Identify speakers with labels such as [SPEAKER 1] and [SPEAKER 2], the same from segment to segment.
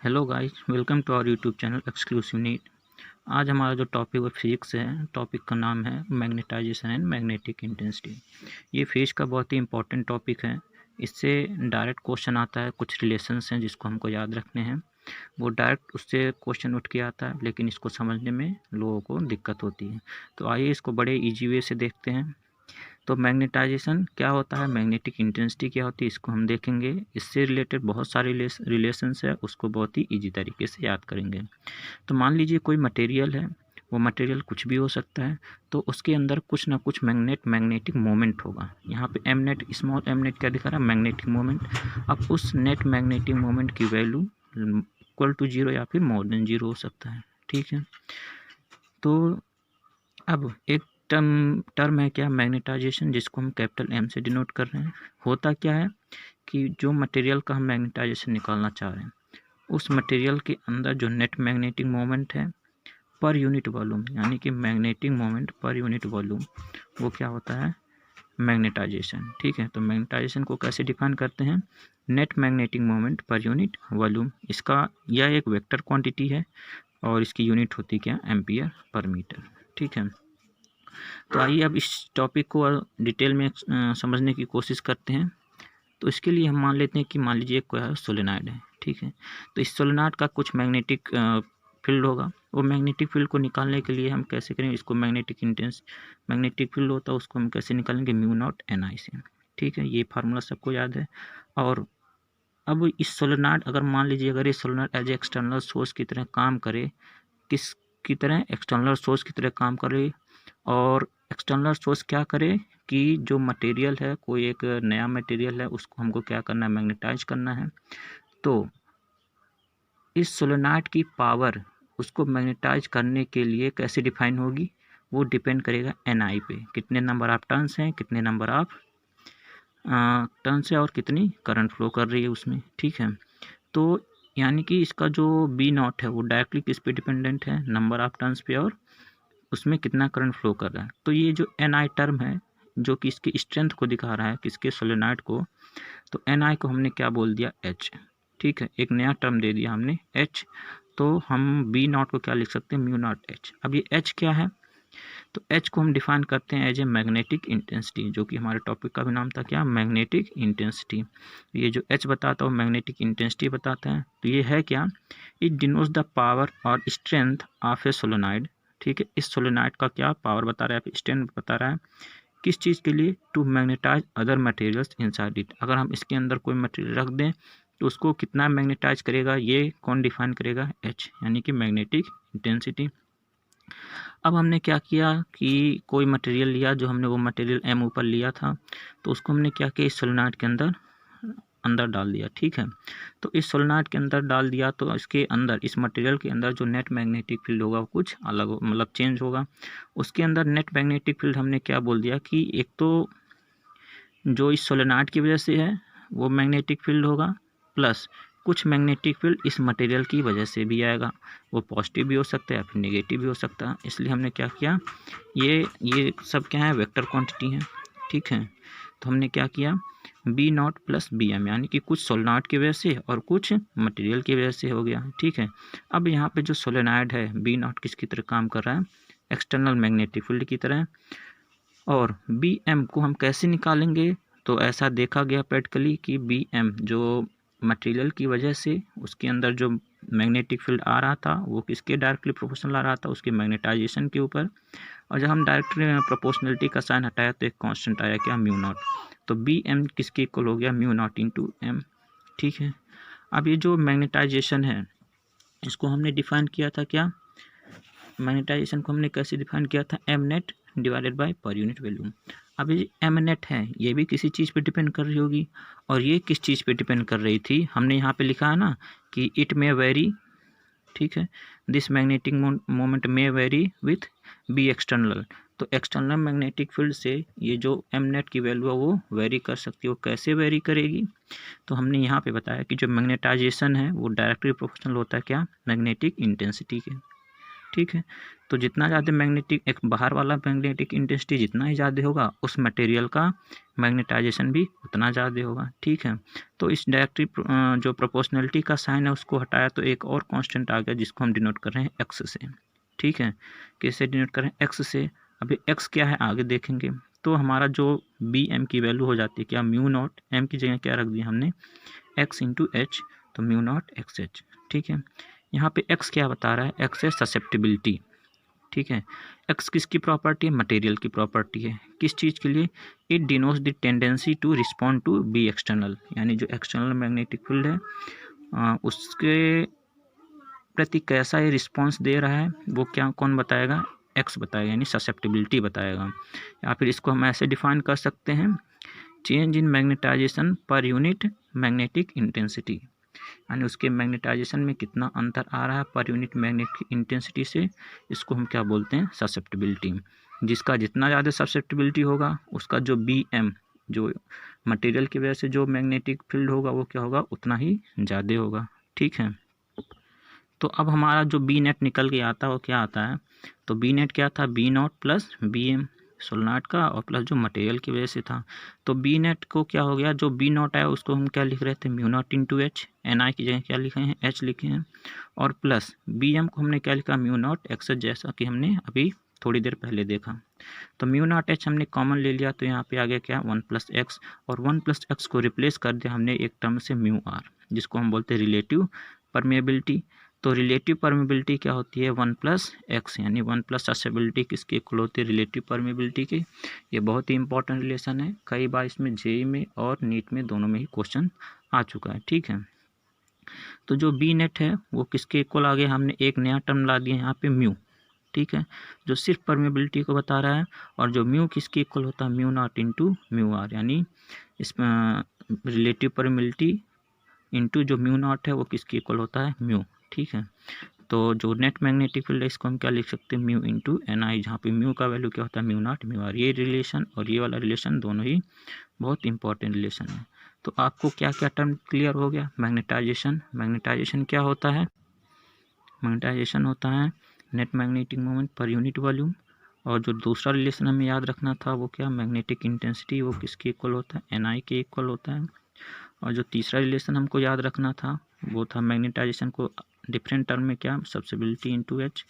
[SPEAKER 1] Hello guys, welcome to our YouTube channel exclusive NEET. आज हमारा जो टॉपिक वो फिजिक्स है। टॉपिक का नाम है मैग्नेटाइजेशन एंड मैग्नेटिक इंटेंसिटी। ये फिजिक्स का बहुत ही इंपॉर्टेंट टॉपिक है। इससे डायरेक्ट क्वेश्चन आता है, कुछ रिलेशंस हैं जिसको हमको याद रखने हैं। वो डायरेक्ट उससे क्वेश्चन उठ के आता है, लेकिन इसको समझने में लोगों को दिक्कत होती है। तो आइए इसको बड़े ईजी वे से देखते हैं। तो मैग्नेटाइजेशन क्या होता है, मैग्नेटिक इंटेंसिटी क्या होती है, इसको हम देखेंगे। इससे रिलेटेड बहुत सारे रिलेशंस है, उसको बहुत ही इजी तरीके से याद करेंगे। तो मान लीजिए कोई मटेरियल है, वो मटेरियल कुछ भी हो सकता है। तो उसके अंदर कुछ ना कुछ मैग्नेटिक मोमेंट होगा। यहाँ पे M net, small M net क्या दिखा रहा है, मैग्नेटिक मोमेंट। अब उस नेट मैग्नेटिक मोमेंट की वैल्यू इक्वल टू जीरो या फिर मोर देन जीरो हो सकता है। ठीक है। तो अब एक टर्म है क्या, मैग्नेटाइजेशन, जिसको हम कैपिटल एम से डिनोट कर रहे हैं। होता क्या है कि जो मटेरियल का हम मैग्नेटाइजेशन निकालना चाह रहे हैं, उस मटेरियल के अंदर जो नेट मैग्नेटिक मोमेंट है पर यूनिट वॉल्यूम, यानी कि magnetic moment per unit volume, वो क्या होता है, मैग्नेटाइजेशन। ठीक है। तो मैग्नेटाइजेशन को कैसे डिफाइन करते हैं, net magnetic moment per unit volume. इसका यह एक वेक्टर क्वांटिटी है और इसकी यूनिट होती क्या, एम्पियर पर मीटर। ठीक है। तो आइए अब इस टॉपिक को डिटेल में समझने की कोशिश करते हैं। तो इसके लिए हम मान लेते हैं कि मान लीजिए कोई सोलेनॉइड है। ठीक है। तो इस सोलेनॉइड का कुछ मैग्नेटिक फील्ड होगा। वो मैग्नेटिक फील्ड को निकालने के लिए हम कैसे करेंगे, इसको मैग्नेटिक फील्ड होता है, उसको हम कैसे निकालेंगे, म्यू नॉट एन आई से। ठीक है। ये फार्मूला सबको याद है। और अब इस सोलेनॉइड, अगर मान लीजिए अगर ये solenoid as a external source की तरह काम करे, किस की तरह, एक्सटर्नल सोर्स की तरह काम करे। और एक्सटर्नल सोर्स क्या करे कि जो मटेरियल है, कोई एक नया मटेरियल है, उसको हमको क्या करना है, मैग्नेटाइज करना है। तो इस सोलेनॉइड की पावर उसको मैग्नेटाइज करने के लिए कैसे डिफाइन होगी, वो डिपेंड करेगा एन आई पे। कितने नंबर ऑफ टर्न्स हैं, कितने नंबर ऑफ टर्न्स है, और कितनी करंट फ्लो कर रही है उसमें। ठीक है। तो यानी कि इसका जो बी नॉट है वो डायरेक्टली किस पे डिपेंडेंट है, नंबर ऑफ टर्न्स पे और उसमें कितना करंट फ्लो कर रहा है। तो ये जो एन आई टर्म है, जो कि इसकी स्ट्रेंथ को दिखा रहा है, किसके, सोलेनॉइड को। तो एन आई को हमने क्या बोल दिया, एच। ठीक है। एक नया टर्म दे दिया हमने, एच। तो हम बी नॉट को क्या लिख सकते हैं, म्यू नॉट एच। अब ये एच क्या है, तो एच को हम डिफाइन करते हैं एज ए मैग्नेटिक इंटेंसिटी, जो कि हमारे टॉपिक का भी नाम था क्या, मैग्नेटिक इंटेंसिटी। ये जो एच बताता है वो मैग्नेटिक इंटेंसिटी बताता है। तो ये है क्या, इट डिनोट्स द पावर और स्ट्रेंथ ऑफ ए सोलेनॉइड। ठीक है। इस सोलेनॉइड का क्या पावर बता रहा है, स्ट्रेंथ बता रहा है, किस चीज़ के लिए, to magnetize other materials inside it. अगर हम इसके अंदर कोई मटेरियल रख दें तो उसको कितना मैग्नेटाइज करेगा, ये कौन डिफाइन करेगा, एच, यानी कि मैग्नेटिक इंटेंसिटी। अब हमने क्या किया कि कोई मटेरियल लिया, जो हमने वो मटेरियल एम ऊपर लिया था, तो उसको हमने क्या किया, इस सोलेनॉइड के अंदर अंदर डाल दिया। ठीक है। तो इस सोलेनॉइड के अंदर डाल दिया, तो इसके अंदर, इस मटेरियल के अंदर जो नेट मैग्नेटिक फील्ड होगा वो कुछ अलग मतलब चेंज होगा। उसके अंदर नेट मैग्नेटिक फील्ड हमने क्या बोल दिया कि एक तो जो इस सोलेनॉइड की वजह से है वो मैग्नेटिक फील्ड होगा, प्लस कुछ मैग्नेटिक फील्ड इस मटेरियल की वजह से भी आएगा। वो पॉजिटिव भी हो सकता है या फिर नेगेटिव भी हो सकता है। इसलिए हमने क्या किया, ये सब क्या है, वेक्टर क्वांटिटी है। ठीक है। तो हमने क्या किया, B naught plus B M, यानी कि कुछ सोलेनॉइड की वजह से और कुछ मटेरियल की वजह से हो गया। ठीक है। अब यहाँ पे जो सोलेनॉइड है, बी नॉट किसकी तरह काम कर रहा है, एक्सटर्नल मैग्नेटिक फील्ड की तरह। और बी एम को हम कैसे निकालेंगे, तो ऐसा देखा गया प्रैक्टिकली कि बी एम जो मटेरियल की वजह से उसके अंदर जो मैग्नेटिक फील्ड आ रहा था वो किसके डायरेक्टली प्रोपोर्शनल आ रहा था, उसके मैग्नेटाइजेशन के ऊपर। और जब हम डायरेक्टली प्रोपोर्शनलिटी का साइन हटाया तो एक कांस्टेंट आया क्या, म्यू नॉट। तो बी एम किसके इक्वल हो गया, म्यू नॉट इंटू एम। ठीक है। अब ये जो मैग्नेटाइजेशन है, इसको हमने डिफाइन किया था क्या, मैग्नेटाइजेशन को हमने कैसे डिफाइन किया था, M net divided by per unit value. अब ये एम नेट है, ये भी किसी चीज़ पे डिपेंड कर रही होगी। और ये किस चीज़ पे डिपेंड कर रही थी, हमने यहाँ पे लिखा है ना कि इट मे वेरी। ठीक है। This magnetic moment may vary with B external. तो एक्सटर्नल मैग्नेटिक फील्ड से ये जो एम नेट की वैल्यू है वो वेरी कर सकती है। वो कैसे वेरी करेगी, तो हमने यहाँ पे बताया कि जो मैग्नेटाइजेशन है वो डायरेक्टली प्रोपोर्शनल होता है क्या, मैग्नेटिक इंटेंसिटी के। ठीक है। तो जितना ज़्यादा मैग्नेटिक एक बाहर वाला मैग्नेटिक इंटेंसिटी जितना ही ज़्यादा होगा, उस मटेरियल का मैग्नेटाइजेशन भी उतना ज़्यादा होगा, ठीक है। तो इस डायरेक्टिव जो प्रोपोर्शनलिटी का साइन है उसको हटाया तो एक और कांस्टेंट आ गया जिसको हम डिनोट कर रहे हैं एक्स से, ठीक है। कैसे डिनोट करें? एक्स से। अभी एक्स क्या है आगे देखेंगे। तो हमारा जो बी एम की वैल्यू हो जाती है क्या, म्यू नॉट, एम की जगह क्या रख दिया हमने, एक्स इंटू एच, तो म्यू नॉट एक्स एच, ठीक है। यहाँ पे एक्स क्या बता रहा है, एक्स है ससेप्टिबिलिटी, ठीक है। एक्स किसकी प्रॉपर्टी है, मटेरियल की प्रॉपर्टी है। किस चीज़ के लिए, it denotes the tendency to respond to B external, यानी जो एक्सटर्नल मैग्नेटिक फील्ड है उसके प्रति कैसा ये रिस्पॉन्स दे रहा है वो क्या कौन बताएगा, एक्स बताएगा, यानी ससेप्टिबिलिटी बताएगा। या फिर इसको हम ऐसे डिफाइन कर सकते हैं, change in magnetization per unit magnetic intensity, यानी उसके मैग्नेटाइजेशन में कितना अंतर आ रहा है पर यूनिट मैग्नेटिक इंटेंसिटी से, इसको हम क्या बोलते हैं, ससेप्टिबिलिटी। जिसका जितना ज़्यादा ससेप्टिबिलिटी होगा उसका जो बी एम, जो मटेरियल की वजह से जो मैग्नेटिक फील्ड होगा वो क्या होगा, उतना ही ज़्यादा होगा, ठीक है। तो अब हमारा जो बी नेट निकल के आता है वो क्या आता है, तो बी नेट क्या था, B naught plus B M solenoid का और प्लस जो मटेरियल की वजह से था। तो बी नेट को क्या हो गया, जो बी नॉट आया उसको हम क्या लिख रहे थे, mu naught into H, N I की जगह क्या लिखे हैं, एच लिखे हैं, और प्लस बी एम को हमने क्या लिखा, म्यू नॉट एक्स, जैसा कि हमने अभी थोड़ी देर पहले देखा। तो म्यू नॉट एच हमने कॉमन ले लिया तो यहाँ पे आ गया क्या, वन प्लस एक्स, और वन प्लस एक्स को रिप्लेस कर दिया हमने एक टर्म से म्यू आर, जिसको हम बोलते हैं रिलेटिव परमेबिलिटी। तो रिलेटिव परमेबिलिटी क्या होती है, वन प्लस एक्स, यानी वन प्लस ससेबिलिटी किसकी इक्वल होती है, रिलेटिव परमेबिलिटी की। ये बहुत ही इंपॉर्टेंट रिलेशन है, कई बार इसमें जेई में और नीट में दोनों में ही क्वेश्चन आ चुका है, ठीक है। तो जो बी नेट है वो किसके इक्वल आ गया, हमने एक नया टर्म ला दिया यहाँ पे म्यू, ठीक है, जो सिर्फ परमेबिलिटी को बता रहा है। और जो म्यू किसकी इक्वल होता है, mu naught into mu R, यानी इसमें रिलेटिव परमेबिलिटी इंटू जो म्यू नॉट है वो किसकी इक्वल होता है, म्यू, ठीक है। तो जो नेट मैग्नेटिक फील्ड है इसको हम क्या लिख सकते हैं, म्यू इंटू एन आई, जहाँ पे म्यू का वैल्यू क्या होता है, म्यू नॉट म्यू आर। ये रिलेशन और ये वाला रिलेशन दोनों ही बहुत इंपॉर्टेंट रिलेशन है। तो आपको क्या क्या टर्म क्लियर हो गया, मैग्नेटाइजेशन, मैग्नेटाइजेशन क्या होता है, मैग्नेटाइजेशन होता है net magnetic moment per unit volume. और जो दूसरा रिलेशन हमें याद रखना था वो क्या, मैग्नेटिक इंटेंसिटी, वो किसके इक्वल होता है, एन आई के इक्वल होता है। और जो तीसरा रिलेशन हमको याद रखना था वो था मैग्नेटाइजेशन को डिफरेंट टर्म में क्या, सब्सिबिलिटी इंटू एच,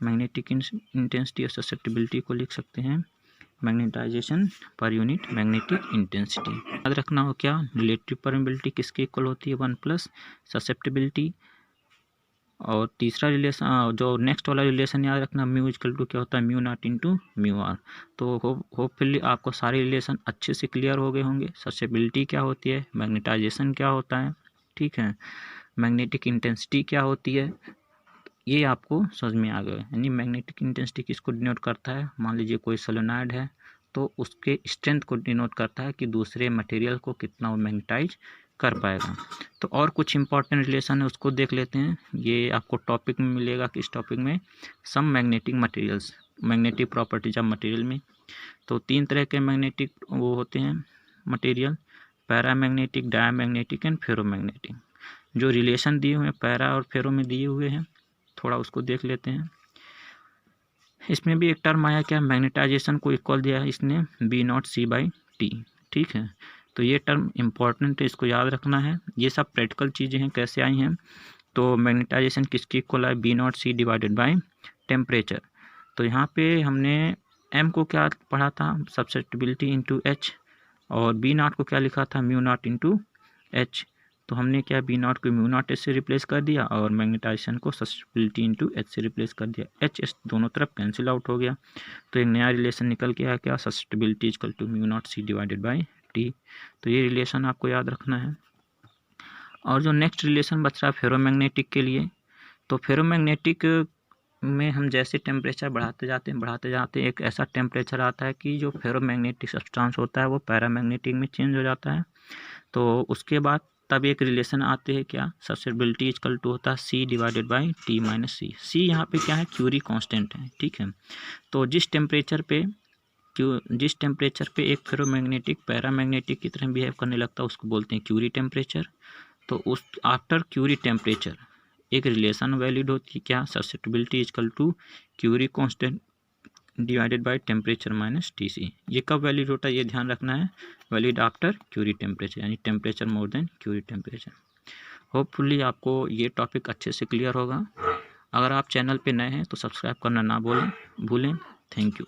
[SPEAKER 1] मैग्नेटिक इंटेंसिटी और ससेप्टिबिलिटी को लिख सकते हैं magnetisation per unit magnetic intensity. याद रखना हो क्या, रिलेटिव परमेबिलिटी किसके इक्वल होती है, वन प्लस ससेप्टिबिलिटी। और तीसरा रिलेशन जो नेक्स्ट वाला रिलेशन याद रखना, म्यू इक्वल टू क्या होता है, mu naught into mu R. तो होपफुली आपको सारे रिलेशन अच्छे से क्लियर हो गए होंगे। ससेबिलिटी क्या होती है, मैग्नेटाइजेशन क्या होता है, ठीक है, मैग्नेटिक इंटेंसिटी क्या होती है, ये आपको समझ में आ गया। यानी मैग्नेटिक इंटेंसिटी किसको डिनोट करता है, मान लीजिए कोई सोलेनॉइड है तो उसके स्ट्रेंथ को डिनोट करता है कि दूसरे मटेरियल को कितना वो मैग्नेटाइज कर पाएगा। तो और कुछ इंपॉर्टेंट रिलेशन है उसको देख लेते हैं, ये आपको टॉपिक में मिलेगा। किस टॉपिक में, some magnetic materials, magnetic properties of material में। तो तीन तरह के मैग्नेटिक वो होते हैं material, paramagnetic, diamagnetic and ferromagnetic. जो रिलेशन दिए हुए हैं पैरा और फेरो में दिए हुए हैं, थोड़ा उसको देख लेते हैं। इसमें भी एक टर्म आया क्या, मैग्नेटाइजेशन को इक्वल दिया है इसने B naught C by T, ठीक है। तो ये टर्म इंपॉर्टेंट है, इसको याद रखना है। ये सब प्रैक्टिकल चीज़ें हैं, कैसे आई हैं। तो मैग्नेटाइजेशन किसकी इक्वल है, B naught C divided by temperature. तो यहाँ पे हमने एम को क्या पढ़ा था, सब्सिटिबिलिटी इंटू एच, और बी नॉट को क्या लिखा था, म्यू नॉट इंटू एच। तो हमने क्या, बी नॉट को म्यू नॉट एच से रिप्लेस कर दिया और मैग्नेटाइजेशन को सब्सिटिबिलिटी इंटू एच से रिप्लेस कर दिया। एच एच दोनों तरफ कैंसिल आउट हो गया, तो एक नया रिलेशन निकल के आया क्या, susceptibility equal to mu naught C divided by T. तो ये रिलेशन आपको याद रखना है। और जो नेक्स्ट रिलेशन बच रहा है फेरोमैग्नेटिक के लिए, तो फेरोमैग्नेटिक में हम जैसे टेम्परेचर बढ़ाते जाते एक ऐसा टेम्परेचर आता है कि जो फेरोमैग्नेटिक सब्सटेंस होता है वो पैरामैग्नेटिक में चेंज हो जाता है। तो उसके बाद तब एक रिलेशन आते हैं क्या, सब्सिटिबिलिटी इक्वल टू होता है C divided by T minus C. C यहाँ पे क्या है, क्यूरी कांस्टेंट है, ठीक है। तो जिस टेम्परेचर पे एक फेरोमैग्नेटिक पैरामैग्नेटिक की तरह बिहेव करने लगता है उसको बोलते हैं क्यूरी टेम्परेचर। तो उस आफ्टर क्यूरी टेम्परेचर एक रिलेशन वैलिड होती है क्या, susceptibility equal to Curie constant divided by temperature minus TC. ये कब वैलिड होता है, ये ध्यान रखना है, वैलिड आफ्टर क्यूरी टेम्परेचर, यानी temperature more than Curie temperature. Hopefully आपको ये टॉपिक अच्छे से क्लियर होगा। अगर आप चैनल पे नए हैं तो सब्सक्राइब करना ना भूलें। Thank you.